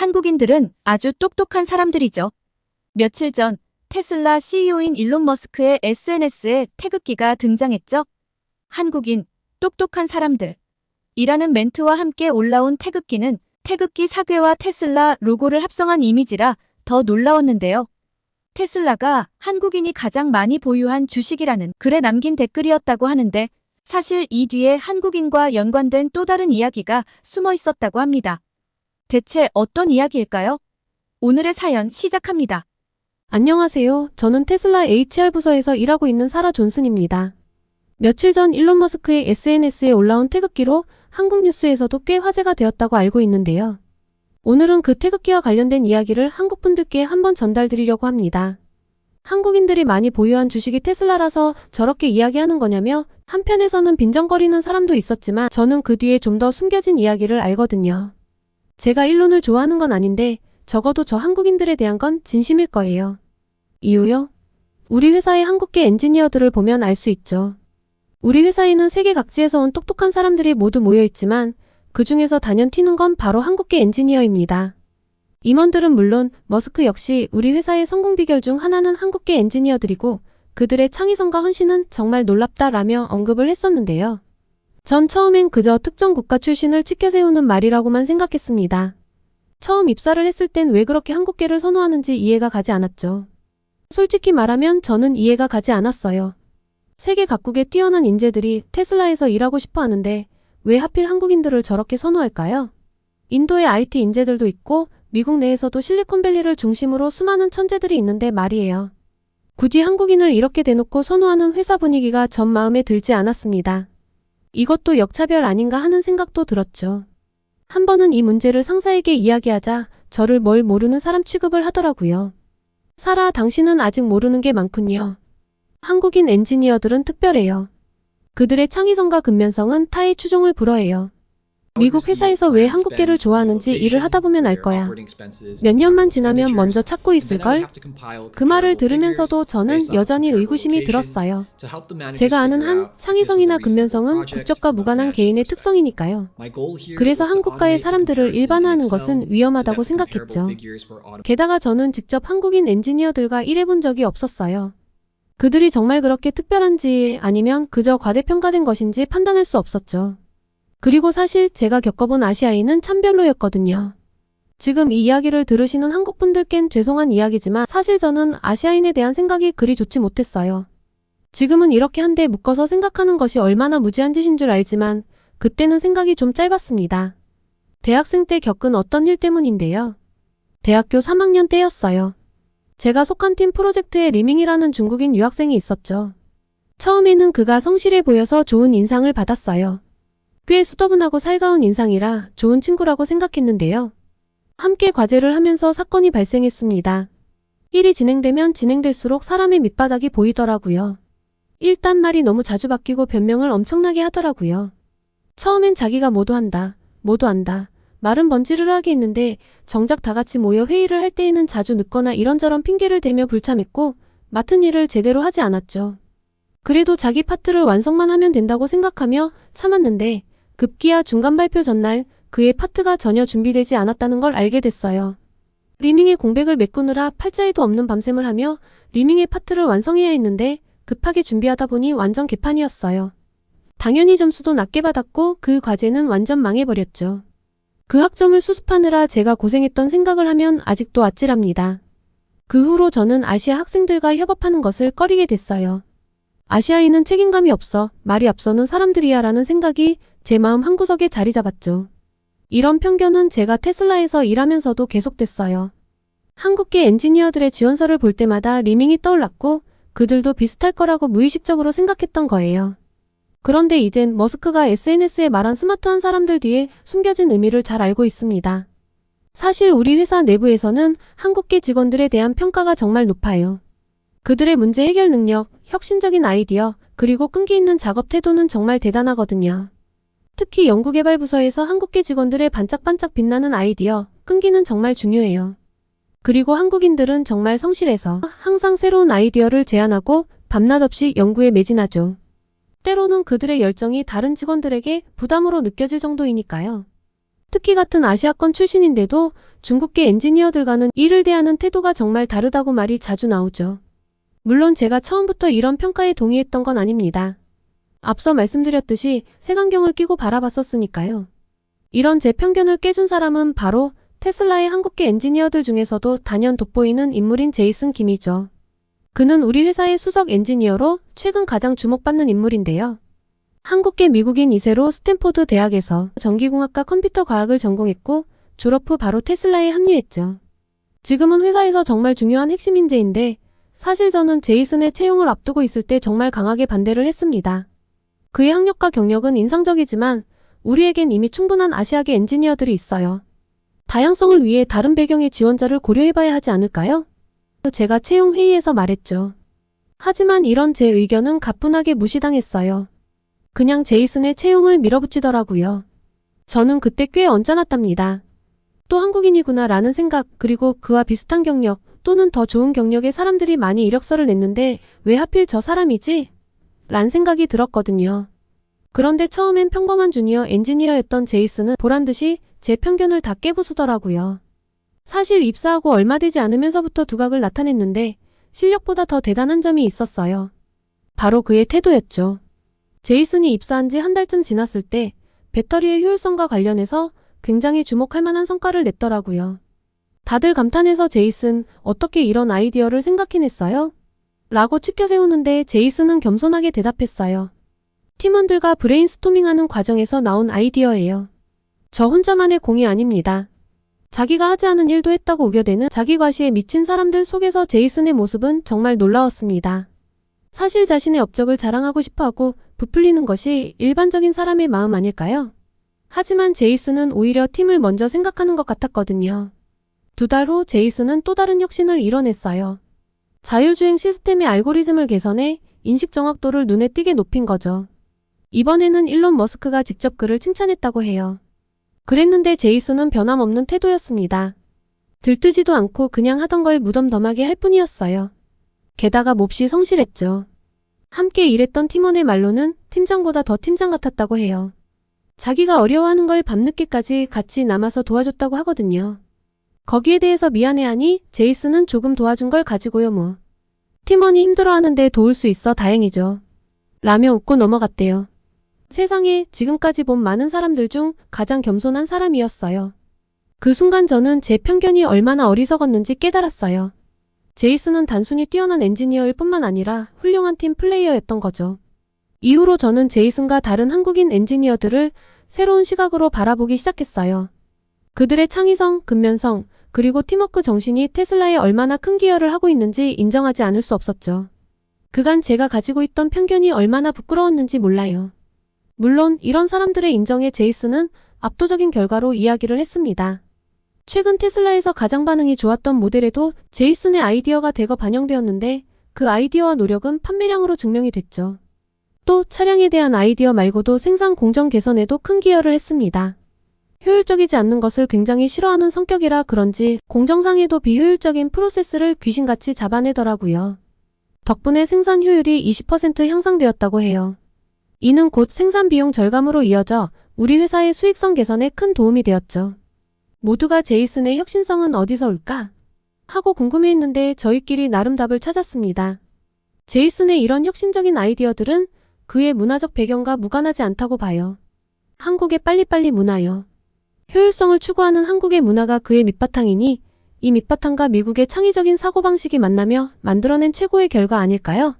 한국인들은 아주 똑똑한 사람들이죠. 며칠 전 테슬라 CEO인 일론 머스크의 SNS에 태극기가 등장했죠. 한국인, 똑똑한 사람들. 이라는 멘트와 함께 올라온 태극기는 태극기 사괴와 테슬라 로고를 합성한 이미지라 더 놀라웠는데요. 테슬라가 한국인이 가장 많이 보유한 주식이라는 글에 남긴 댓글이었다고 하는데 사실 이 뒤에 한국인과 연관된 또 다른 이야기가 숨어 있었다고 합니다. 대체 어떤 이야기일까요? 오늘의 사연 시작합니다. 안녕하세요. 저는 테슬라 HR 부서에서 일하고 있는 사라 존슨입니다. 며칠 전 일론 머스크의 SNS에 올라온 태극기로 한국 뉴스에서도 꽤 화제가 되었다고 알고 있는데요. 오늘은 그 태극기와 관련된 이야기를 한국 분들께 한번 전달드리려고 합니다. 한국인들이 많이 보유한 주식이 테슬라라서 저렇게 이야기하는 거냐며 한편에서는 빈정거리는 사람도 있었지만 저는 그 뒤에 좀 더 숨겨진 이야기를 알거든요. 제가 일론을 좋아하는 건 아닌데 적어도 저 한국인들에 대한 건 진심일 거예요. 이유요? 우리 회사의 한국계 엔지니어들을 보면 알 수 있죠. 우리 회사에는 세계 각지에서 온 똑똑한 사람들이 모두 모여있지만 그 중에서 단연 튀는 건 바로 한국계 엔지니어입니다. 임원들은 물론 머스크 역시 우리 회사의 성공 비결 중 하나는 한국계 엔지니어들이고 그들의 창의성과 헌신은 정말 놀랍다라며 언급을 했었는데요. 전 처음엔 그저 특정 국가 출신을 치켜세우는 말이라고만 생각했습니다. 처음 입사를 했을 땐 왜 그렇게 한국계를 선호하는지 이해가 가지 않았죠. 솔직히 말하면 저는 이해가 가지 않았어요. 세계 각국의 뛰어난 인재들이 테슬라에서 일하고 싶어 하는데 왜 하필 한국인들을 저렇게 선호할까요? 인도의 IT 인재들도 있고 미국 내에서도 실리콘밸리를 중심으로 수많은 천재들이 있는데 말이에요. 굳이 한국인을 이렇게 대놓고 선호하는 회사 분위기가 전 마음에 들지 않았습니다. 이것도 역차별 아닌가 하는 생각도 들었죠. 한 번은 이 문제를 상사에게 이야기하자 저를 뭘 모르는 사람 취급을 하더라고요. 사라, 당신은 아직 모르는 게 많군요. 한국인 엔지니어들은 특별해요. 그들의 창의성과 근면성은 타의 추종을 불허해요. 미국 회사에서 왜 한국계를 좋아하는지 일을 하다 보면 알 거야. 몇 년만 지나면 먼저 찾고 있을걸? 그 말을 들으면서도 저는 여전히 의구심이 들었어요. 제가 아는 한 창의성이나 근면성은 국적과 무관한 개인의 특성이니까요. 그래서 한국가의 사람들을 일반화하는 것은 위험하다고 생각했죠. 게다가 저는 직접 한국인 엔지니어들과 일해본 적이 없었어요. 그들이 정말 그렇게 특별한지 아니면 그저 과대평가된 것인지 판단할 수 없었죠. 그리고 사실 제가 겪어본 아시아인은 참 별로였거든요. 지금 이 이야기를 들으시는 한국분들께는 죄송한 이야기지만 사실 저는 아시아인에 대한 생각이 그리 좋지 못했어요. 지금은 이렇게 한데 묶어서 생각하는 것이 얼마나 무지한 짓인 줄 알지만 그때는 생각이 좀 짧았습니다. 대학생 때 겪은 어떤 일 때문인데요. 대학교 3학년 때였어요. 제가 속한 팀 프로젝트에 리밍이라는 중국인 유학생이 있었죠. 처음에는 그가 성실해 보여서 좋은 인상을 받았어요. 꽤 수더분하고 살가운 인상이라 좋은 친구라고 생각했는데요. 함께 과제를 하면서 사건이 발생했습니다. 일이 진행되면 진행될수록 사람의 밑바닥이 보이더라고요. 일단 말이 너무 자주 바뀌고 변명을 엄청나게 하더라고요. 처음엔 자기가 뭐도 한다, 뭐도 안다. 말은 번지르르하게 했는데 정작 다 같이 모여 회의를 할 때에는 자주 늦거나 이런저런 핑계를 대며 불참했고 맡은 일을 제대로 하지 않았죠. 그래도 자기 파트를 완성만 하면 된다고 생각하며 참았는데 급기야 중간 발표 전날 그의 파트가 전혀 준비되지 않았다는 걸 알게 됐어요. 리밍의 공백을 메꾸느라 팔자에도 없는 밤샘을 하며 리밍의 파트를 완성해야 했는데 급하게 준비하다 보니 완전 개판이었어요. 당연히 점수도 낮게 받았고 그 과제는 완전 망해버렸죠. 그 학점을 수습하느라 제가 고생했던 생각을 하면 아직도 아찔합니다. 그 후로 저는 아시아 학생들과 협업하는 것을 꺼리게 됐어요. 아시아인은 책임감이 없어 말이 앞서는 사람들이야 라는 생각이 제 마음 한구석에 자리 잡았죠. 이런 편견은 제가 테슬라에서 일하면서도 계속됐어요. 한국계 엔지니어들의 지원서를 볼 때마다 리밍이 떠올랐고 그들도 비슷할 거라고 무의식적으로 생각했던 거예요. 그런데 이젠 머스크가 SNS에 말한 스마트한 사람들 뒤에 숨겨진 의미를 잘 알고 있습니다. 사실 우리 회사 내부에서는 한국계 직원들에 대한 평가가 정말 높아요. 그들의 문제 해결 능력, 혁신적인 아이디어, 그리고 끈기 있는 작업 태도는 정말 대단하거든요. 특히 연구개발부서에서 한국계 직원들의 반짝반짝 빛나는 아이디어, 끈기는 정말 중요해요. 그리고 한국인들은 정말 성실해서 항상 새로운 아이디어를 제안하고 밤낮 없이 연구에 매진하죠. 때로는 그들의 열정이 다른 직원들에게 부담으로 느껴질 정도이니까요. 특히 같은 아시아권 출신인데도 중국계 엔지니어들과는 일을 대하는 태도가 정말 다르다고 말이 자주 나오죠. 물론 제가 처음부터 이런 평가에 동의했던 건 아닙니다. 앞서 말씀드렸듯이 색안경을 끼고 바라봤었으니까요. 이런 제 편견을 깨준 사람은 바로 테슬라의 한국계 엔지니어들 중에서도 단연 돋보이는 인물인 제이슨 김이죠. 그는 우리 회사의 수석 엔지니어로 최근 가장 주목받는 인물인데요. 한국계 미국인 2세로 스탠포드 대학에서 전기공학과 컴퓨터과학을 전공했고 졸업 후 바로 테슬라에 합류했죠. 지금은 회사에서 정말 중요한 핵심 인재인데 사실 저는 제이슨의 채용을 앞두고 있을 때 정말 강하게 반대를 했습니다. 그의 학력과 경력은 인상적이지만 우리에겐 이미 충분한 아시아계 엔지니어들이 있어요. 다양성을 위해 다른 배경의 지원자를 고려해봐야 하지 않을까요? 제가 채용 회의에서 말했죠. 하지만 이런 제 의견은 가뿐하게 무시당했어요. 그냥 제이슨의 채용을 밀어붙이더라고요. 저는 그때 꽤 언짢았답니다. 또 한국인이구나 라는 생각, 그리고 그와 비슷한 경력 또는 더 좋은 경력의 사람들이 많이 이력서를 냈는데 왜 하필 저 사람이지? 란 생각이 들었거든요. 그런데 처음엔 평범한 주니어 엔지니어였던 제이슨은 보란듯이 제 편견을 다 깨부수더라고요. 사실 입사하고 얼마 되지 않으면서부터 두각을 나타냈는데 실력보다 더 대단한 점이 있었어요. 바로 그의 태도였죠. 제이슨이 입사한 지 한 달쯤 지났을 때 배터리의 효율성과 관련해서 굉장히 주목할 만한 성과를 냈더라고요. 다들 감탄해서 제이슨, 어떻게 이런 아이디어를 생각해냈어요? 라고 치켜세우는데 제이슨은 겸손하게 대답했어요. 팀원들과 브레인스토밍하는 과정에서 나온 아이디어예요. 저 혼자만의 공이 아닙니다. 자기가 하지 않은 일도 했다고 우겨대는 자기 과시에 미친 사람들 속에서 제이슨의 모습은 정말 놀라웠습니다. 사실 자신의 업적을 자랑하고 싶어하고 부풀리는 것이 일반적인 사람의 마음 아닐까요? 하지만 제이슨은 오히려 팀을 먼저 생각하는 것 같았거든요. 2달 후 제이슨은 또 다른 혁신을 이뤄냈어요. 자율주행 시스템의 알고리즘을 개선해 인식 정확도를 눈에 띄게 높인 거죠. 이번에는 일론 머스크가 직접 그를 칭찬했다고 해요. 그랬는데 제이슨은 변함없는 태도였습니다. 들뜨지도 않고 그냥 하던 걸 무덤덤하게 할 뿐이었어요. 게다가 몹시 성실했죠. 함께 일했던 팀원의 말로는 팀장보다 더 팀장 같았다고 해요. 자기가 어려워하는 걸 밤늦게까지 같이 남아서 도와줬다고 하거든요. 거기에 대해서 미안해하니 제이슨은 조금 도와준 걸 가지고요 뭐. 팀원이 힘들어하는데 도울 수 있어 다행이죠. 라며 웃고 넘어갔대요. 세상에 지금까지 본 많은 사람들 중 가장 겸손한 사람이었어요. 그 순간 저는 제 편견이 얼마나 어리석었는지 깨달았어요. 제이슨은 단순히 뛰어난 엔지니어일 뿐만 아니라 훌륭한 팀 플레이어였던 거죠. 이후로 저는 제이슨과 다른 한국인 엔지니어들을 새로운 시각으로 바라보기 시작했어요. 그들의 창의성, 근면성, 그리고 팀워크 정신이 테슬라에 얼마나 큰 기여를 하고 있는지 인정하지 않을 수 없었죠. 그간 제가 가지고 있던 편견이 얼마나 부끄러웠는지 몰라요. 물론 이런 사람들의 인정에 제이슨은 압도적인 결과로 이야기를 했습니다. 최근 테슬라에서 가장 반응이 좋았던 모델에도 제이슨의 아이디어가 대거 반영되었는데 그 아이디어와 노력은 판매량으로 증명이 됐죠. 또 차량에 대한 아이디어 말고도 생산 공정 개선에도 큰 기여를 했습니다. 효율적이지 않는 것을 굉장히 싫어하는 성격이라 그런지 공정상에도 비효율적인 프로세스를 귀신같이 잡아내더라고요. 덕분에 생산 효율이 20% 향상되었다고 해요. 이는 곧 생산 비용 절감으로 이어져 우리 회사의 수익성 개선에 큰 도움이 되었죠. 모두가 제이슨의 혁신성은 어디서 올까? 하고 궁금해했는데 저희끼리 나름 답을 찾았습니다. 제이슨의 이런 혁신적인 아이디어들은 그의 문화적 배경과 무관하지 않다고 봐요. 한국의 빨리빨리 문화요. 효율성을 추구하는 한국의 문화가 그의 밑바탕이니 이 밑바탕과 미국의 창의적인 사고방식이 만나며 만들어낸 최고의 결과 아닐까요?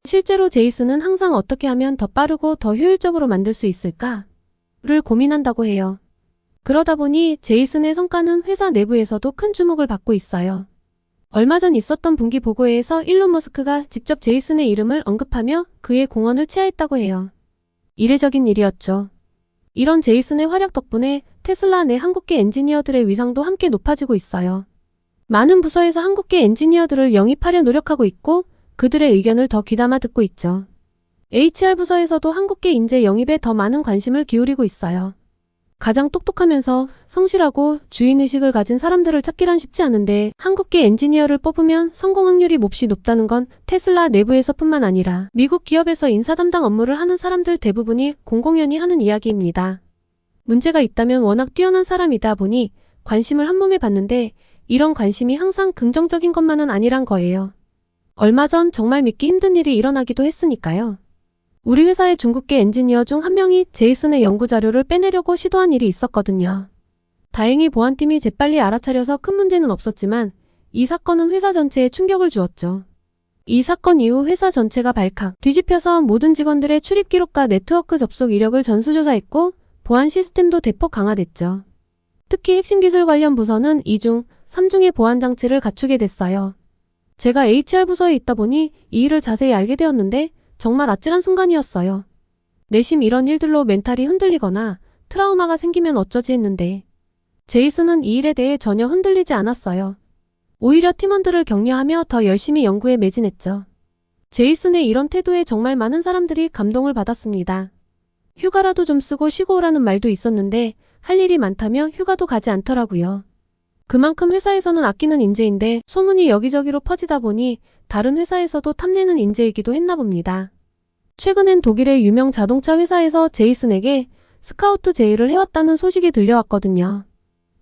실제로 제이슨은 항상 어떻게 하면 더 빠르고 더 효율적으로 만들 수 있을까를 고민한다고 해요. 그러다 보니 제이슨의 성과는 회사 내부에서도 큰 주목을 받고 있어요. 얼마 전 있었던 분기 보고회에서 일론 머스크가 직접 제이슨의 이름을 언급하며 그의 공헌을 치하했다고 해요. 이례적인 일이었죠. 이런 제이슨의 활약 덕분에 테슬라 내 한국계 엔지니어들의 위상도 함께 높아지고 있어요. 많은 부서에서 한국계 엔지니어들을 영입하려 노력하고 있고 그들의 의견을 더 귀담아 듣고 있죠. HR 부서에서도 한국계 인재 영입에 더 많은 관심을 기울이고 있어요. 가장 똑똑하면서 성실하고 주인의식을 가진 사람들을 찾기란 쉽지 않은데 한국계 엔지니어를 뽑으면 성공 확률이 몹시 높다는 건 테슬라 내부에서뿐만 아니라 미국 기업에서 인사 담당 업무를 하는 사람들 대부분이 공공연히 하는 이야기입니다. 문제가 있다면 워낙 뛰어난 사람이다 보니 관심을 한몸에 받는데 이런 관심이 항상 긍정적인 것만은 아니란 거예요. 얼마 전 정말 믿기 힘든 일이 일어나기도 했으니까요. 우리 회사의 중국계 엔지니어 중 한 명이 제이슨의 연구 자료를 빼내려고 시도한 일이 있었거든요. 다행히 보안팀이 재빨리 알아차려서 큰 문제는 없었지만 이 사건은 회사 전체에 충격을 주었죠. 이 사건 이후 회사 전체가 발칵 뒤집혀서 모든 직원들의 출입 기록과 네트워크 접속 이력을 전수조사했고 보안 시스템도 대폭 강화됐죠. 특히 핵심 기술 관련 부서는 2중, 3중의 보안 장치를 갖추게 됐어요. 제가 HR 부서에 있다 보니 이 일을 자세히 알게 되었는데 정말 아찔한 순간이었어요. 내심 이런 일들로 멘탈이 흔들리거나 트라우마가 생기면 어쩌지 했는데 제이슨은 이 일에 대해 전혀 흔들리지 않았어요. 오히려 팀원들을 격려하며 더 열심히 연구에 매진했죠. 제이슨의 이런 태도에 정말 많은 사람들이 감동을 받았습니다. 휴가라도 좀 쓰고 쉬고 오라는 말도 있었는데 할 일이 많다며 휴가도 가지 않더라고요. 그만큼 회사에서는 아끼는 인재인데 소문이 여기저기로 퍼지다 보니 다른 회사에서도 탐내는 인재이기도 했나 봅니다. 최근엔 독일의 유명 자동차 회사에서 제이슨에게 스카우트 제의를 해왔다는 소식이 들려왔거든요.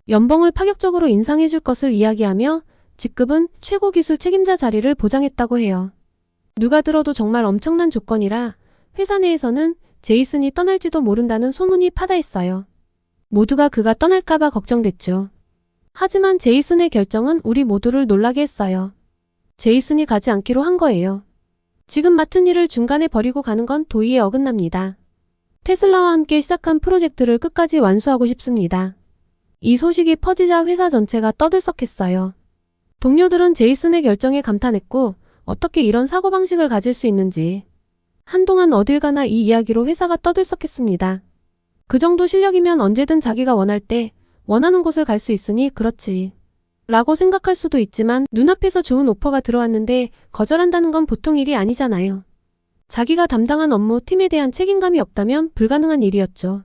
연봉을 파격적으로 인상해줄 것을 이야기하며 직급은 최고 기술 책임자 자리를 보장했다고 해요. 누가 들어도 정말 엄청난 조건이라 회사 내에서는 제이슨이 떠날지도 모른다는 소문이 파다했어요. 모두가 그가 떠날까봐 걱정됐죠. 하지만 제이슨의 결정은 우리 모두를 놀라게 했어요. 제이슨이 가지 않기로 한 거예요. 지금 맡은 일을 중간에 버리고 가는 건 도의에 어긋납니다. 테슬라와 함께 시작한 프로젝트를 끝까지 완수하고 싶습니다. 이 소식이 퍼지자 회사 전체가 떠들썩했어요. 동료들은 제이슨의 결정에 감탄했고 어떻게 이런 사고방식을 가질 수 있는지. 한동안 어딜 가나 이 이야기로 회사가 떠들썩했습니다. 그 정도 실력이면 언제든 자기가 원할 때 원하는 곳을 갈 수 있으니 그렇지. 라고 생각할 수도 있지만 눈앞에서 좋은 오퍼가 들어왔는데 거절한다는 건 보통 일이 아니잖아요. 자기가 담당한 업무 팀에 대한 책임감이 없다면 불가능한 일이었죠.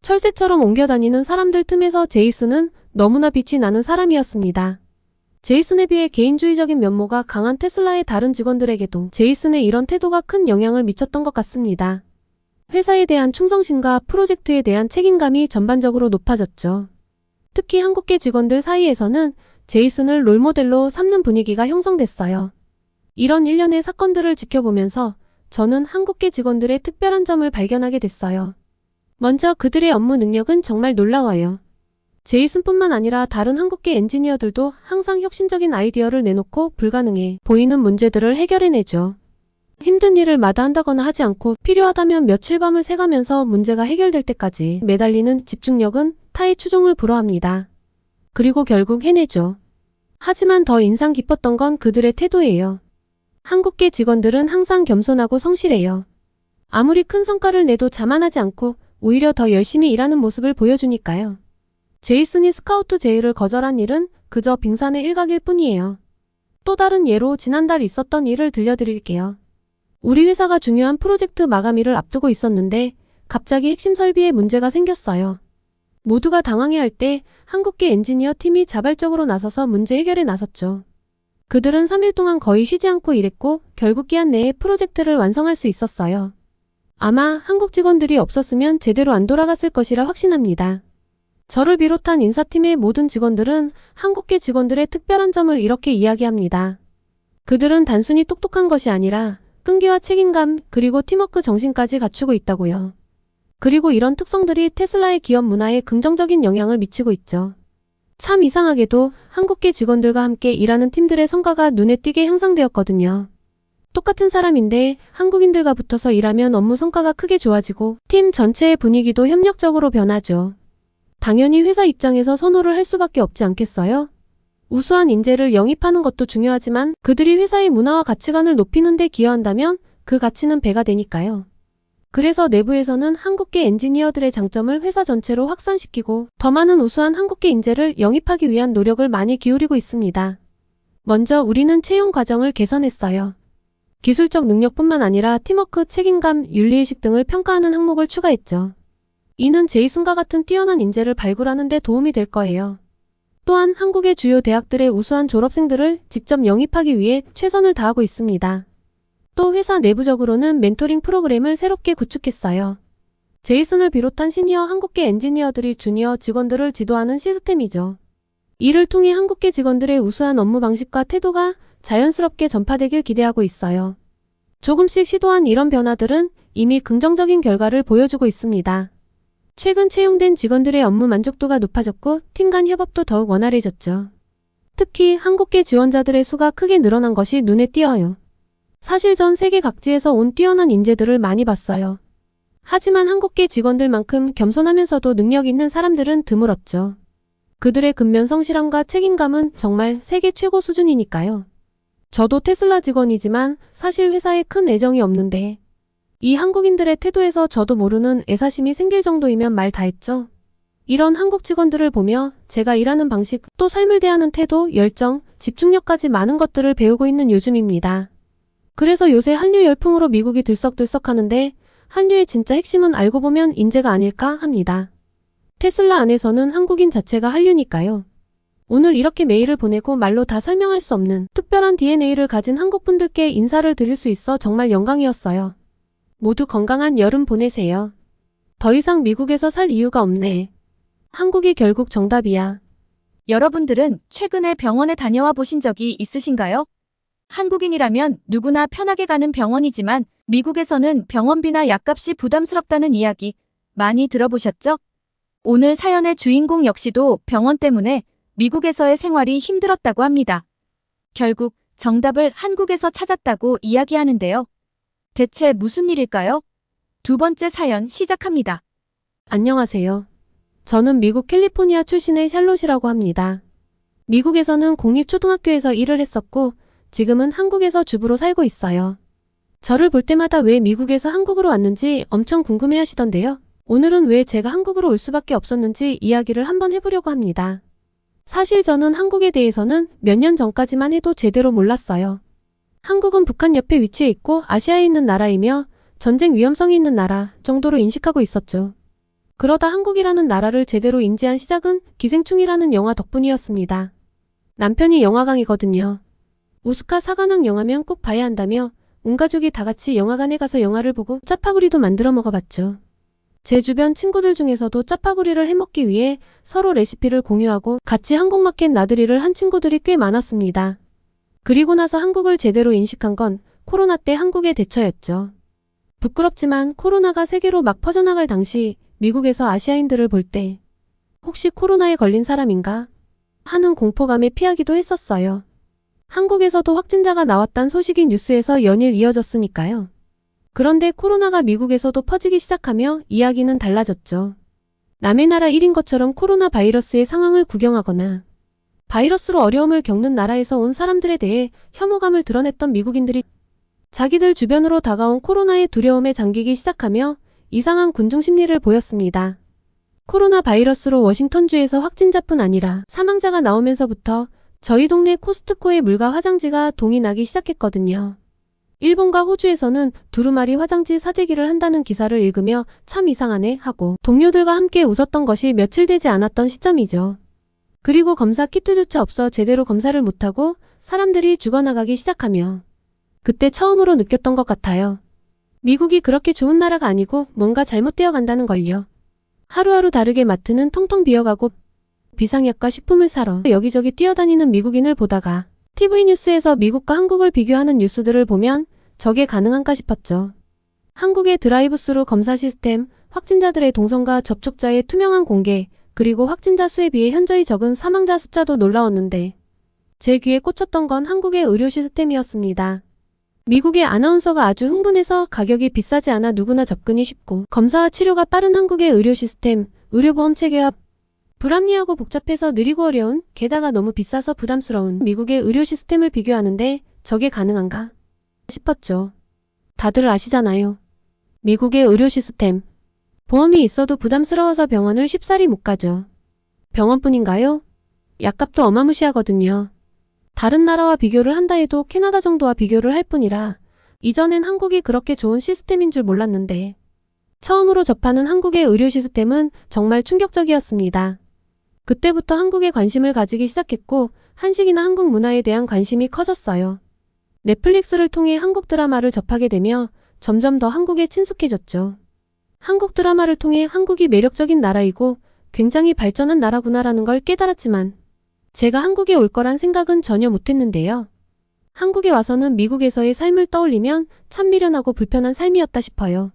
철새처럼 옮겨다니는 사람들 틈에서 제이슨은 너무나 빛이 나는 사람이었습니다. 제이슨에 비해 개인주의적인 면모가 강한 테슬라의 다른 직원들에게도 제이슨의 이런 태도가 큰 영향을 미쳤던 것 같습니다. 회사에 대한 충성심과 프로젝트에 대한 책임감이 전반적으로 높아졌죠. 특히 한국계 직원들 사이에서는 제이슨을 롤모델로 삼는 분위기가 형성됐어요. 이런 일련의 사건들을 지켜보면서 저는 한국계 직원들의 특별한 점을 발견하게 됐어요. 먼저 그들의 업무 능력은 정말 놀라워요. 제이슨뿐만 아니라 다른 한국계 엔지니어들도 항상 혁신적인 아이디어를 내놓고 불가능해 보이는 문제들을 해결해내죠. 힘든 일을 마다한다거나 하지 않고 필요하다면 며칠 밤을 새가면서 문제가 해결될 때까지 매달리는 집중력은 타의 추종을 불허합니다. 그리고 결국 해내죠. 하지만 더 인상 깊었던 건 그들의 태도예요. 한국계 직원들은 항상 겸손하고 성실해요. 아무리 큰 성과를 내도 자만하지 않고 오히려 더 열심히 일하는 모습을 보여주니까요. 제이슨이 스카우트 제의를 거절한 일은 그저 빙산의 일각일 뿐이에요. 또 다른 예로 지난달 있었던 일을 들려드릴게요. 우리 회사가 중요한 프로젝트 마감일을 앞두고 있었는데 갑자기 핵심 설비에 문제가 생겼어요. 모두가 당황해할 때 한국계 엔지니어 팀이 자발적으로 나서서 문제 해결에 나섰죠. 그들은 3일 동안 거의 쉬지 않고 일했고 결국 기한 내에 프로젝트를 완성할 수 있었어요. 아마 한국 직원들이 없었으면 제대로 안 돌아갔을 것이라 확신합니다. 저를 비롯한 인사팀의 모든 직원들은 한국계 직원들의 특별한 점을 이렇게 이야기합니다. 그들은 단순히 똑똑한 것이 아니라 끈기와 책임감 그리고 팀워크 정신까지 갖추고 있다고요. 그리고 이런 특성들이 테슬라의 기업 문화에 긍정적인 영향을 미치고 있죠. 참 이상하게도 한국계 직원들과 함께 일하는 팀들의 성과가 눈에 띄게 향상되었거든요. 똑같은 사람인데 한국인들과 붙어서 일하면 업무 성과가 크게 좋아지고 팀 전체의 분위기도 협력적으로 변하죠. 당연히 회사 입장에서 선호를 할 수밖에 없지 않겠어요? 우수한 인재를 영입하는 것도 중요하지만 그들이 회사의 문화와 가치관을 높이는 데 기여한다면 그 가치는 배가 되니까요. 그래서 내부에서는 한국계 엔지니어들의 장점을 회사 전체로 확산시키고 더 많은 우수한 한국계 인재를 영입하기 위한 노력을 많이 기울이고 있습니다. 먼저 우리는 채용 과정을 개선했어요. 기술적 능력뿐만 아니라 팀워크, 책임감, 윤리의식 등을 평가하는 항목을 추가했죠. 이는 제이슨과 같은 뛰어난 인재를 발굴하는 데 도움이 될 거예요. 또한 한국의 주요 대학들의 우수한 졸업생들을 직접 영입하기 위해 최선을 다하고 있습니다. 또 회사 내부적으로는 멘토링 프로그램을 새롭게 구축했어요. 제이슨을 비롯한 시니어 한국계 엔지니어들이 주니어 직원들을 지도하는 시스템이죠. 이를 통해 한국계 직원들의 우수한 업무 방식과 태도가 자연스럽게 전파되길 기대하고 있어요. 조금씩 시도한 이런 변화들은 이미 긍정적인 결과를 보여주고 있습니다. 최근 채용된 직원들의 업무 만족도가 높아졌고 팀 간 협업도 더욱 원활해졌죠. 특히 한국계 지원자들의 수가 크게 늘어난 것이 눈에 띄어요. 사실 전 세계 각지에서 온 뛰어난 인재들을 많이 봤어요. 하지만 한국계 직원들만큼 겸손하면서도 능력 있는 사람들은 드물었죠. 그들의 근면 성실함과 책임감은 정말 세계 최고 수준이니까요. 저도 테슬라 직원이지만 사실 회사에 큰 애정이 없는데 이 한국인들의 태도에서 저도 모르는 애사심이 생길 정도이면 말 다했죠. 이런 한국 직원들을 보며 제가 일하는 방식, 또 삶을 대하는 태도, 열정, 집중력까지 많은 것들을 배우고 있는 요즘입니다. 그래서 요새 한류 열풍으로 미국이 들썩들썩하는데 한류의 진짜 핵심은 알고 보면 인재가 아닐까 합니다. 테슬라 안에서는 한국인 자체가 한류니까요. 오늘 이렇게 메일을 보내고 말로 다 설명할 수 없는 특별한 DNA를 가진 한국분들께 인사를 드릴 수 있어 정말 영광이었어요. 모두 건강한 여름 보내세요. 더 이상 미국에서 살 이유가 없네. 한국이 결국 정답이야. 여러분들은 최근에 병원에 다녀와 보신 적이 있으신가요? 한국인이라면 누구나 편하게 가는 병원이지만 미국에서는 병원비나 약값이 부담스럽다는 이야기 많이 들어보셨죠? 오늘 사연의 주인공 역시도 병원 때문에 미국에서의 생활이 힘들었다고 합니다. 결국 정답을 한국에서 찾았다고 이야기하는데요. 대체 무슨 일일까요? 두 번째 사연 시작합니다. 안녕하세요. 저는 미국 캘리포니아 출신의 샬롯이라고 합니다. 미국에서는 공립초등학교에서 일을 했었고 지금은 한국에서 주부로 살고 있어요. 저를 볼 때마다 왜 미국에서 한국으로 왔는지 엄청 궁금해 하시던데요. 오늘은 왜 제가 한국으로 올 수밖에 없었는지 이야기를 한번 해보려고 합니다. 사실 저는 한국에 대해서는 몇 년 전까지만 해도 제대로 몰랐어요. 한국은 북한 옆에 위치해 있고 아시아에 있는 나라이며 전쟁 위험성이 있는 나라 정도로 인식하고 있었죠. 그러다 한국이라는 나라를 제대로 인지한 시작은 기생충이라는 영화 덕분이었습니다. 남편이 영화광이거든요. 오스카 사관왕 영화면 꼭 봐야 한다며 온 가족이 다 같이 영화관에 가서 영화를 보고 짜파구리도 만들어 먹어봤죠. 제 주변 친구들 중에서도 짜파구리를 해먹기 위해 서로 레시피를 공유하고 같이 한국마켓 나들이를 한 친구들이 꽤 많았습니다. 그리고 나서 한국을 제대로 인식한 건 코로나 때 한국의 대처였죠. 부끄럽지만 코로나가 세계로 막 퍼져나갈 당시 미국에서 아시아인들을 볼 때 혹시 코로나에 걸린 사람인가 하는 공포감에 피하기도 했었어요. 한국에서도 확진자가 나왔단 소식이 뉴스에서 연일 이어졌으니까요. 그런데 코로나가 미국에서도 퍼지기 시작하며 이야기는 달라졌죠. 남의 나라 일인 것처럼 코로나 바이러스의 상황을 구경하거나 바이러스로 어려움을 겪는 나라에서 온 사람들에 대해 혐오감을 드러냈던 미국인들이 자기들 주변으로 다가온 코로나의 두려움에 잠기기 시작하며 이상한 군중 심리를 보였습니다. 코로나 바이러스로 워싱턴주에서 확진자뿐 아니라 사망자가 나오면서부터 저희 동네 코스트코의 물과 화장지가 동이 나기 시작했거든요. 일본과 호주에서는 두루마리 화장지 사재기를 한다는 기사를 읽으며 참 이상하네 하고 동료들과 함께 웃었던 것이 며칠 되지 않았던 시점이죠. 그리고 검사 키트조차 없어 제대로 검사를 못하고 사람들이 죽어나가기 시작하며 그때 처음으로 느꼈던 것 같아요. 미국이 그렇게 좋은 나라가 아니고 뭔가 잘못되어 간다는 걸요. 하루하루 다르게 마트는 텅텅 비어가고 비상약과 식품을 사러 여기저기 뛰어다니는 미국인을 보다가 TV 뉴스에서 미국과 한국을 비교하는 뉴스들을 보면 저게 가능한가 싶었죠. 한국의 드라이브스루 검사 시스템, 확진자들의 동선과 접촉자의 투명한 공개, 그리고 확진자 수에 비해 현저히 적은 사망자 숫자도 놀라웠는데 제 귀에 꽂혔던 건 한국의 의료 시스템이었습니다. 미국의 아나운서가 아주 흥분해서 가격이 비싸지 않아 누구나 접근이 쉽고 검사와 치료가 빠른 한국의 의료 시스템, 의료보험 체계와 불합리하고 복잡해서 느리고 어려운, 게다가 너무 비싸서 부담스러운 미국의 의료 시스템을 비교하는데 저게 가능한가 싶었죠. 다들 아시잖아요. 미국의 의료 시스템. 보험이 있어도 부담스러워서 병원을 쉽사리 못 가죠. 병원뿐인가요? 약값도 어마무시하거든요. 다른 나라와 비교를 한다 해도 캐나다 정도와 비교를 할 뿐이라 이전엔 한국이 그렇게 좋은 시스템인 줄 몰랐는데 처음으로 접하는 한국의 의료 시스템은 정말 충격적이었습니다. 그때부터 한국에 관심을 가지기 시작했고 한식이나 한국 문화에 대한 관심이 커졌어요. 넷플릭스를 통해 한국 드라마를 접하게 되며 점점 더 한국에 친숙해졌죠. 한국 드라마를 통해 한국이 매력적인 나라이고 굉장히 발전한 나라구나라는 걸 깨달았지만 제가 한국에 올 거란 생각은 전혀 못했는데요. 한국에 와서는 미국에서의 삶을 떠올리면 참 미련하고 불편한 삶이었다 싶어요.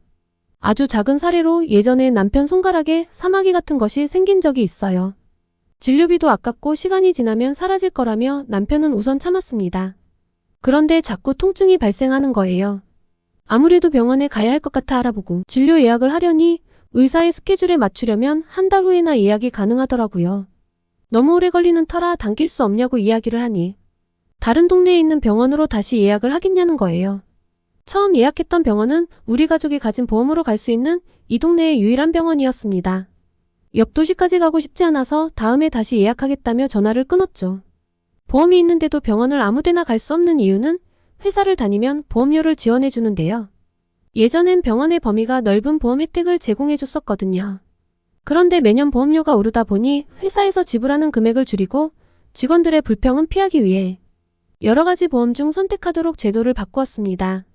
아주 작은 사례로 예전에 남편 손가락에 사마귀 같은 것이 생긴 적이 있어요. 진료비도 아깝고 시간이 지나면 사라질 거라며 남편은 우선 참았습니다. 그런데 자꾸 통증이 발생하는 거예요. 아무래도 병원에 가야 할 것 같아 알아보고 진료 예약을 하려니 의사의 스케줄에 맞추려면 한 달 후에나 예약이 가능하더라고요. 너무 오래 걸리는 터라 당길 수 없냐고 이야기를 하니 다른 동네에 있는 병원으로 다시 예약을 하겠냐는 거예요. 처음 예약했던 병원은 우리 가족이 가진 보험으로 갈 수 있는 이 동네의 유일한 병원이었습니다. 옆 도시까지 가고 싶지 않아서 다음에 다시 예약하겠다며 전화를 끊었죠. 보험이 있는데도 병원을 아무데나 갈 수 없는 이유는 회사를 다니면 보험료를 지원해 주는데요. 예전엔 병원의 범위가 넓은 보험 혜택을 제공해 줬었거든요. 그런데 매년 보험료가 오르다 보니 회사에서 지불하는 금액을 줄이고 직원들의 불평은 피하기 위해 여러 가지 보험 중 선택하도록 제도를 바꾸었습니다.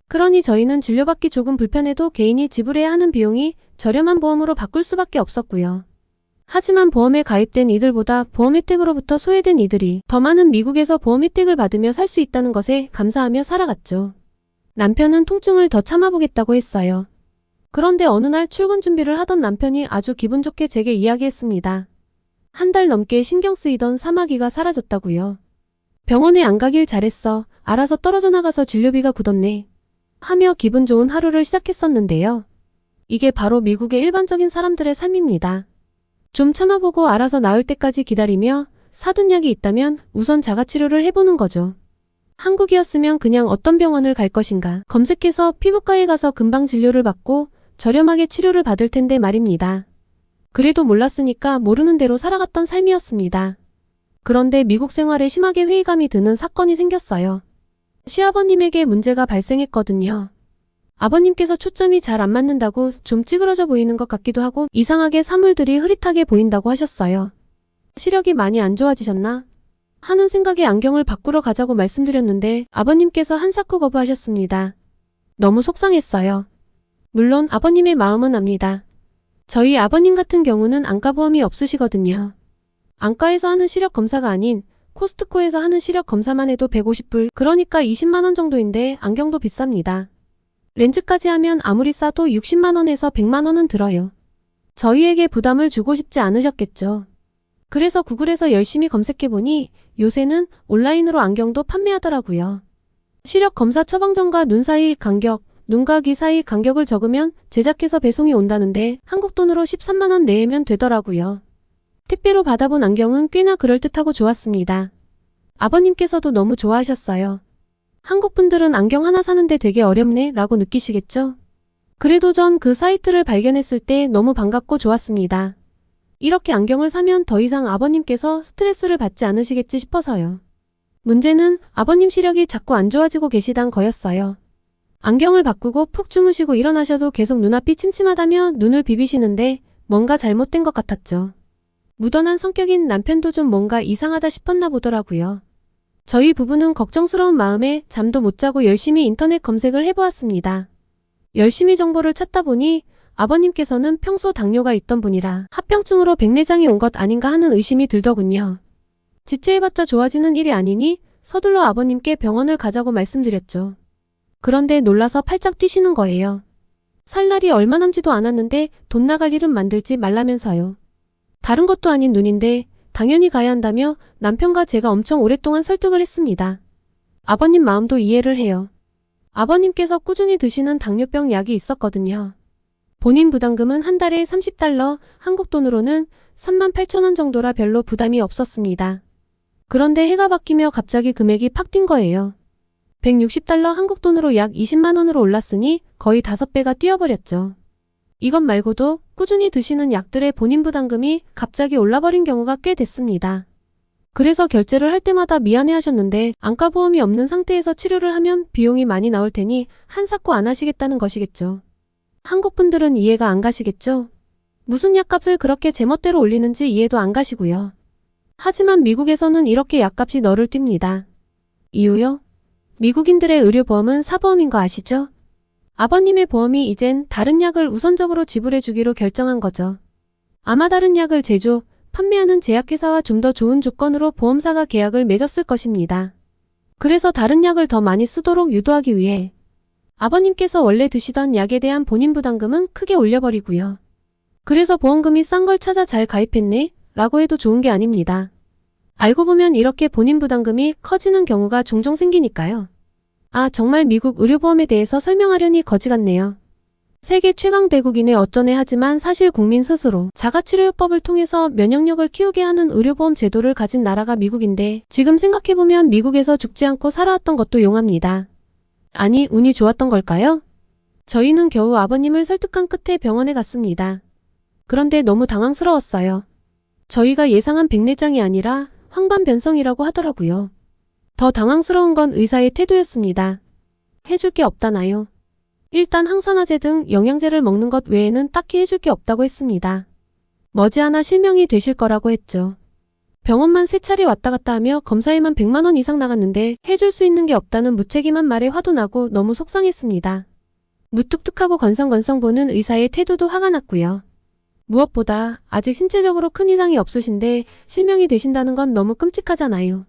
그러니 저희는 진료받기 조금 불편해도 개인이 지불해야 하는 비용이 저렴한 보험으로 바꿀 수밖에 없었고요. 하지만 보험에 가입된 이들보다 보험 혜택으로부터 소외된 이들이 더 많은 미국에서 보험 혜택을 받으며 살 수 있다는 것에 감사하며 살아갔죠. 남편은 통증을 더 참아보겠다고 했어요. 그런데 어느 날 출근 준비를 하던 남편이 아주 기분 좋게 제게 이야기했습니다. 한 달 넘게 신경 쓰이던 사마귀가 사라졌다고요. 병원에 안 가길 잘했어. 알아서 떨어져 나가서 진료비가 굳었네. 하며 기분 좋은 하루를 시작했었는데요. 이게 바로 미국의 일반적인 사람들의 삶입니다. 좀 참아보고 알아서 나을 때까지 기다리며 사둔 약이 있다면 우선 자가치료를 해보는 거죠. 한국이었으면 그냥 어떤 병원을 갈 것인가 검색해서 피부과에 가서 금방 진료를 받고 저렴하게 치료를 받을 텐데 말입니다. 그래도 몰랐으니까 모르는 대로 살아갔던 삶이었습니다. 그런데 미국 생활에 심하게 회의감이 드는 사건이 생겼어요. 시아버님에게 문제가 발생했거든요. 아버님께서 초점이 잘 안 맞는다고 좀 찌그러져 보이는 것 같기도 하고 이상하게 사물들이 흐릿하게 보인다고 하셨어요. 시력이 많이 안 좋아지셨나? 하는 생각에 안경을 바꾸러 가자고 말씀드렸는데 아버님께서 한사코 거부하셨습니다. 너무 속상했어요. 물론 아버님의 마음은 압니다. 저희 아버님 같은 경우는 안과보험이 없으시거든요. 안과에서 하는 시력 검사가 아닌 코스트코에서 하는 시력 검사만 해도 150불, 그러니까 20만 원 정도인데 안경도 비쌉니다. 렌즈까지 하면 아무리 싸도 60만 원에서 100만 원은 들어요. 저희에게 부담을 주고 싶지 않으셨겠죠. 그래서 구글에서 열심히 검색해보니 요새는 온라인으로 안경도 판매하더라고요. 시력 검사 처방전과 눈 사이 간격, 눈과 귀 사이 간격을 적으면 제작해서 배송이 온다는데 한국 돈으로 13만 원 내면 되더라고요. 택배로 받아본 안경은 꽤나 그럴듯하고 좋았습니다. 아버님께서도 너무 좋아하셨어요. 한국 분들은 안경 하나 사는데 되게 어렵네 라고 느끼시겠죠? 그래도 전 그 사이트를 발견했을 때 너무 반갑고 좋았습니다. 이렇게 안경을 사면 더 이상 아버님께서 스트레스를 받지 않으시겠지 싶어서요. 문제는 아버님 시력이 자꾸 안 좋아지고 계시단 거였어요. 안경을 바꾸고 푹 주무시고 일어나셔도 계속 눈앞이 침침하다며 눈을 비비시는데 뭔가 잘못된 것 같았죠. 무던한 성격인 남편도 좀 뭔가 이상하다 싶었나 보더라고요. 저희 부부는 걱정스러운 마음에 잠도 못 자고 열심히 인터넷 검색을 해보았습니다. 열심히 정보를 찾다 보니 아버님께서는 평소 당뇨가 있던 분이라 합병증으로 백내장이 온 것 아닌가 하는 의심이 들더군요. 지체해봤자 좋아지는 일이 아니니 서둘러 아버님께 병원을 가자고 말씀드렸죠. 그런데 놀라서 팔짝 뛰시는 거예요. 살 날이 얼마 남지도 않았는데 돈 나갈 일은 만들지 말라면서요. 다른 것도 아닌 눈인데 당연히 가야 한다며 남편과 제가 엄청 오랫동안 설득을 했습니다. 아버님 마음도 이해를 해요. 아버님께서 꾸준히 드시는 당뇨병 약이 있었거든요. 본인 부담금은 한 달에 30달러, 한국 돈으로는 38,000원 정도라 별로 부담이 없었습니다. 그런데 해가 바뀌며 갑자기 금액이 팍 뛴 거예요. 160달러 한국 돈으로 약 20만 원으로 올랐으니 거의 5배가 뛰어버렸죠. 이것 말고도 꾸준히 드시는 약들의 본인 부담금이 갑자기 올라버린 경우가 꽤 됐습니다. 그래서 결제를 할 때마다 미안해하셨는데 안과보험이 없는 상태에서 치료를 하면 비용이 많이 나올 테니 한사코 안 하시겠다는 것이겠죠. 한국 분들은 이해가 안 가시겠죠? 무슨 약값을 그렇게 제멋대로 올리는지 이해도 안 가시고요. 하지만 미국에서는 이렇게 약값이 너를 띱니다. 이유요? 미국인들의 의료보험은 사보험인 거 아시죠? 아버님의 보험이 이젠 다른 약을 우선적으로 지불해 주기로 결정한 거죠. 아마 다른 약을 제조, 판매하는 제약회사와 좀 더 좋은 조건으로 보험사가 계약을 맺었을 것입니다. 그래서 다른 약을 더 많이 쓰도록 유도하기 위해 아버님께서 원래 드시던 약에 대한 본인 부담금은 크게 올려버리고요. 그래서 보험금이 싼 걸 찾아 잘 가입했네 라고 해도 좋은 게 아닙니다. 알고 보면 이렇게 본인 부담금이 커지는 경우가 종종 생기니까요. 아, 정말 미국 의료보험에 대해서 설명하려니 거지 같네요. 세계 최강 대국이네 어쩌네 하지만 사실 국민 스스로 자가치료요법을 통해서 면역력을 키우게 하는 의료보험 제도를 가진 나라가 미국인데 지금 생각해보면 미국에서 죽지 않고 살아왔던 것도 용합니다. 아니, 운이 좋았던 걸까요? 저희는 겨우 아버님을 설득한 끝에 병원에 갔습니다. 그런데 너무 당황스러웠어요. 저희가 예상한 백내장이 아니라 황반변성이라고 하더라고요. 더 당황스러운 건 의사의 태도였습니다. 해줄 게 없다나요? 일단 항산화제 등 영양제를 먹는 것 외에는 딱히 해줄 게 없다고 했습니다. 머지않아 실명이 되실 거라고 했죠. 병원만 3차례 왔다 갔다 하며 검사에만 100만 원 이상 나갔는데 해줄 수 있는 게 없다는 무책임한 말에 화도 나고 너무 속상했습니다. 무뚝뚝하고 건성건성 보는 의사의 태도도 화가 났고요. 무엇보다 아직 신체적으로 큰 이상이 없으신데 실명이 되신다는 건 너무 끔찍하잖아요.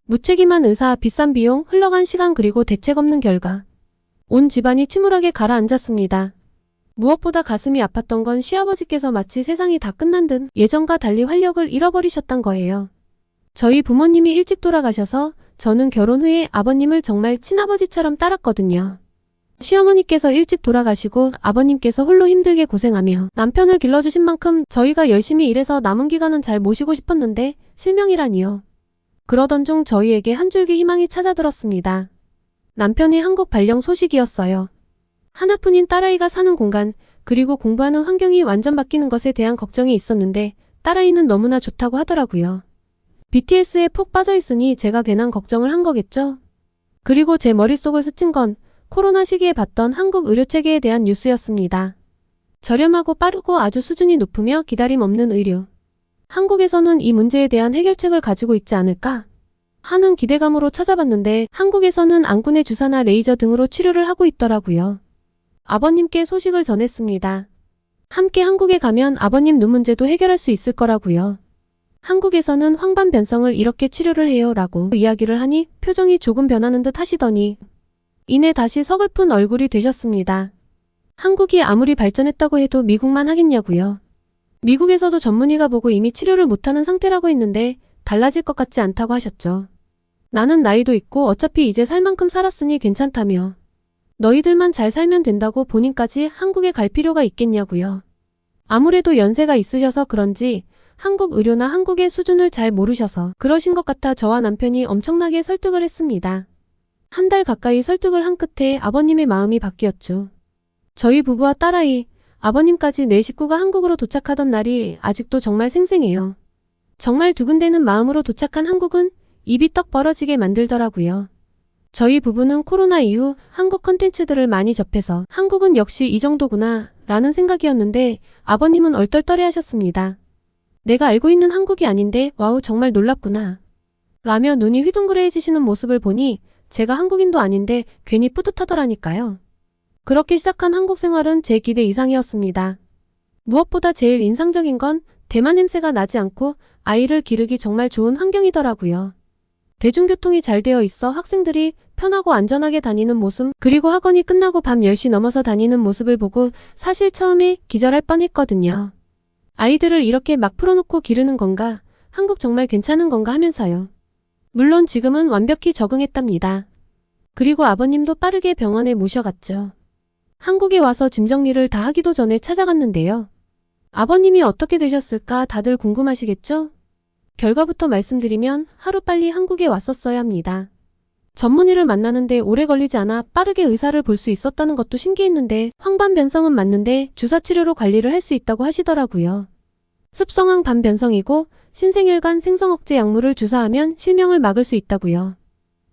무책임한 의사, 비싼 비용, 흘러간 시간 그리고 대책 없는 결과 온 집안이 침울하게 가라앉았습니다. 무엇보다 가슴이 아팠던 건 시아버지께서 마치 세상이 다 끝난 듯 예전과 달리 활력을 잃어버리셨단 거예요. 저희 부모님이 일찍 돌아가셔서 저는 결혼 후에 아버님을 정말 친아버지처럼 따랐거든요. 시어머니께서 일찍 돌아가시고 아버님께서 홀로 힘들게 고생하며 남편을 길러주신 만큼 저희가 열심히 일해서 남은 기간은 잘 모시고 싶었는데 실명이라니요. 그러던 중 저희에게 한 줄기 희망이 찾아들었습니다. 남편의 한국 발령 소식이었어요. 하나뿐인 딸아이가 사는 공간, 그리고 공부하는 환경이 완전 바뀌는 것에 대한 걱정이 있었는데 딸아이는 너무나 좋다고 하더라고요. BTS에 푹 빠져있으니 제가 괜한 걱정을 한 거겠죠? 그리고 제 머릿속을 스친 건 코로나 시기에 봤던 한국 의료체계에 대한 뉴스였습니다. 저렴하고 빠르고 아주 수준이 높으며 기다림 없는 의료. 한국에서는 이 문제에 대한 해결책을 가지고 있지 않을까 하는 기대감으로 찾아봤는데 한국에서는 안군의 주사나 레이저 등으로 치료를 하고 있더라고요. 아버님께 소식을 전했습니다. 함께 한국에 가면 아버님 눈 문제도 해결할 수 있을 거라고요. 한국에서는 황반변성을 이렇게 치료를 해요 라고 이야기를 하니 표정이 조금 변하는 듯 하시더니 이내 다시 서글픈 얼굴이 되셨습니다. 한국이 아무리 발전했다고 해도 미국만 하겠냐고요. 미국에서도 전문의가 보고 이미 치료를 못하는 상태라고 했는데 달라질 것 같지 않다고 하셨죠. 나는 나이도 있고 어차피 이제 살 만큼 살았으니 괜찮다며. 너희들만 잘 살면 된다고 본인까지 한국에 갈 필요가 있겠냐고요. 아무래도 연세가 있으셔서 그런지 한국 의료나 한국의 수준을 잘 모르셔서 그러신 것 같아 저와 남편이 엄청나게 설득을 했습니다. 한 달 가까이 설득을 한 끝에 아버님의 마음이 바뀌었죠. 저희 부부와 딸아이, 아버님까지 네 식구가 한국으로 도착하던 날이 아직도 정말 생생해요. 정말 두근대는 마음으로 도착한 한국은 입이 떡 벌어지게 만들더라고요. 저희 부부는 코로나 이후 한국 컨텐츠들을 많이 접해서 한국은 역시 이 정도구나 라는 생각이었는데 아버님은 얼떨떨해 하셨습니다. 내가 알고 있는 한국이 아닌데 와우 정말 놀랍구나 라며 눈이 휘둥그레해지시는 모습을 보니 제가 한국인도 아닌데 괜히 뿌듯하더라니까요. 그렇게 시작한 한국 생활은 제 기대 이상이었습니다. 무엇보다 제일 인상적인 건 대만 냄새가 나지 않고 아이를 기르기 정말 좋은 환경이더라고요. 대중교통이 잘 되어 있어 학생들이 편하고 안전하게 다니는 모습, 그리고 학원이 끝나고 밤 10시 넘어서 다니는 모습을 보고 사실 처음에 기절할 뻔했거든요. 아이들을 이렇게 막 풀어놓고 기르는 건가, 한국 정말 괜찮은 건가 하면서요. 물론 지금은 완벽히 적응했답니다. 그리고 아버님도 빠르게 병원에 모셔갔죠. 한국에 와서 짐 정리를 다 하기도 전에 찾아갔는데요. 아버님이 어떻게 되셨을까 다들 궁금하시겠죠? 결과부터 말씀드리면 하루빨리 한국에 왔었어야 합니다. 전문의를 만나는데 오래 걸리지 않아 빠르게 의사를 볼 수 있었다는 것도 신기했는데 황반변성은 맞는데 주사치료로 관리를 할 수 있다고 하시더라고요. 습성황 반변성이고 신생혈관 생성억제 약물을 주사하면 실명을 막을 수 있다고요.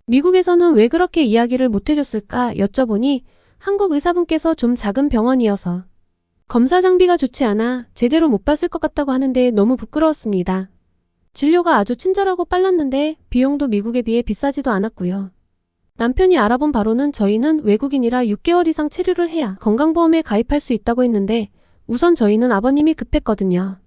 미국에서는 왜 그렇게 이야기를 못해줬을까 여쭤보니 한국 의사분께서 좀 작은 병원이어서 검사 장비가 좋지 않아 제대로 못 봤을 것 같다고 하는데 너무 부끄러웠습니다. 진료가 아주 친절하고 빨랐는데 비용도 미국에 비해 비싸지도 않았고요. 남편이 알아본 바로는 저희는 외국인이라 6개월 이상 치료를 해야 건강보험에 가입할 수 있다고 했는데 우선 저희는 아버님이 급했거든요.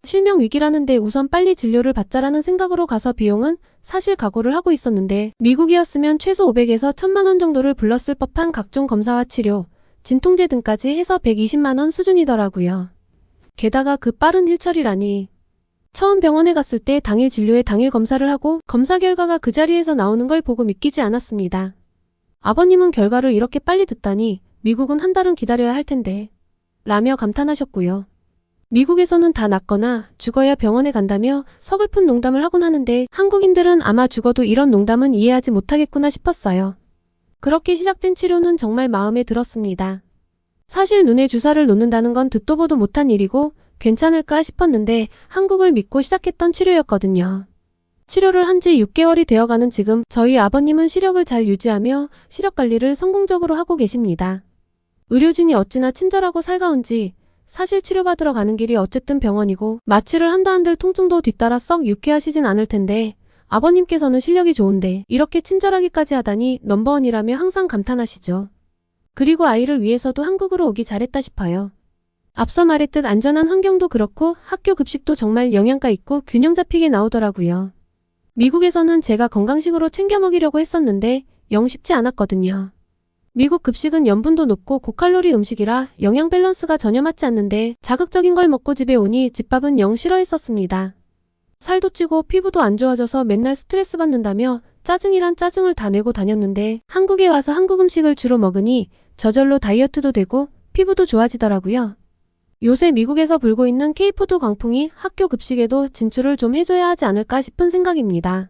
실명 위기라는데 우선 빨리 진료를 받자라는 생각으로 가서 비용은 사실 각오를 하고 있었는데 미국이었으면 최소 500에서 1000만 원 정도를 불렀을 법한 각종 검사와 치료, 진통제 등까지 해서 120만 원 수준이더라고요. 게다가 그 빠른 일처리라니. 처음 병원에 갔을 때 당일 진료에 당일 검사를 하고 검사 결과가 그 자리에서 나오는 걸 보고 믿기지 않았습니다. 아버님은 결과를 이렇게 빨리 듣다니 미국은 한 달은 기다려야 할 텐데 라며 감탄하셨고요. 미국에서는 다 낫거나 죽어야 병원에 간다며 서글픈 농담을 하곤 하는데 한국인들은 아마 죽어도 이런 농담은 이해하지 못하겠구나 싶었어요. 그렇게 시작된 치료는 정말 마음에 들었습니다. 사실 눈에 주사를 놓는다는 건 듣도 보도 못한 일이고 괜찮을까 싶었는데 한국을 믿고 시작했던 치료였거든요. 치료를 한 지 6개월이 되어가는 지금 저희 아버님은 시력을 잘 유지하며 시력 관리를 성공적으로 하고 계십니다. 의료진이 어찌나 친절하고 살가운지 사실 치료받으러 가는 길이 어쨌든 병원이고 마취를 한다 한들 통증도 뒤따라 썩 유쾌하시진 않을 텐데 아버님께서는 실력이 좋은데 이렇게 친절하기까지 하다니 넘버원이라며 항상 감탄하시죠. 그리고 아이를 위해서도 한국으로 오기 잘했다 싶어요. 앞서 말했듯 안전한 환경도 그렇고 학교 급식도 정말 영양가 있고 균형 잡히게 나오더라고요. 미국에서는 제가 건강식으로 챙겨 먹이려고 했었는데 영 쉽지 않았거든요. 미국 급식은 염분도 높고 고칼로리 음식이라 영양 밸런스가 전혀 맞지 않는데 자극적인 걸 먹고 집에 오니 집밥은 영 싫어했었습니다. 살도 찌고 피부도 안 좋아져서 맨날 스트레스 받는다며 짜증이란 짜증을 다 내고 다녔는데 한국에 와서 한국 음식을 주로 먹으니 저절로 다이어트도 되고 피부도 좋아지더라고요. 요새 미국에서 불고 있는 K푸드 광풍이 학교 급식에도 진출을 좀 해줘야 하지 않을까 싶은 생각입니다.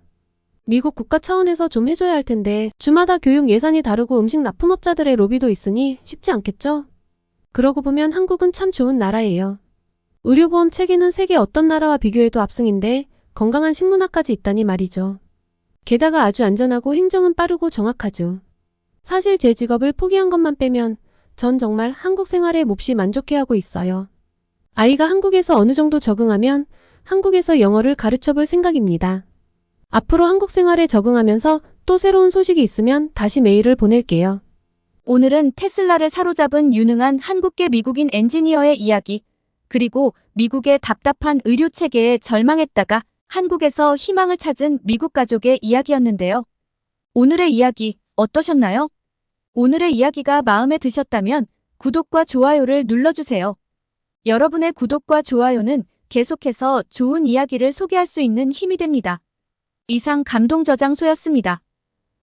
미국 국가 차원에서 좀 해줘야 할 텐데 주마다 교육 예산이 다르고 음식 납품업자들의 로비도 있으니 쉽지 않겠죠? 그러고 보면 한국은 참 좋은 나라예요. 의료보험 체계는 세계 어떤 나라와 비교해도 압승인데 건강한 식문화까지 있다니 말이죠. 게다가 아주 안전하고 행정은 빠르고 정확하죠. 사실 제 직업을 포기한 것만 빼면 전 정말 한국 생활에 몹시 만족해하고 있어요. 아이가 한국에서 어느 정도 적응하면 한국에서 영어를 가르쳐볼 생각입니다. 앞으로 한국 생활에 적응하면서 또 새로운 소식이 있으면 다시 메일을 보낼게요. 오늘은 테슬라를 사로잡은 유능한 한국계 미국인 엔지니어의 이야기, 그리고 미국의 답답한 의료 체계에 절망했다가 한국에서 희망을 찾은 미국 가족의 이야기였는데요. 오늘의 이야기 어떠셨나요? 오늘의 이야기가 마음에 드셨다면 구독과 좋아요를 눌러주세요. 여러분의 구독과 좋아요는 계속해서 좋은 이야기를 소개할 수 있는 힘이 됩니다. 이상 감동저장소였습니다.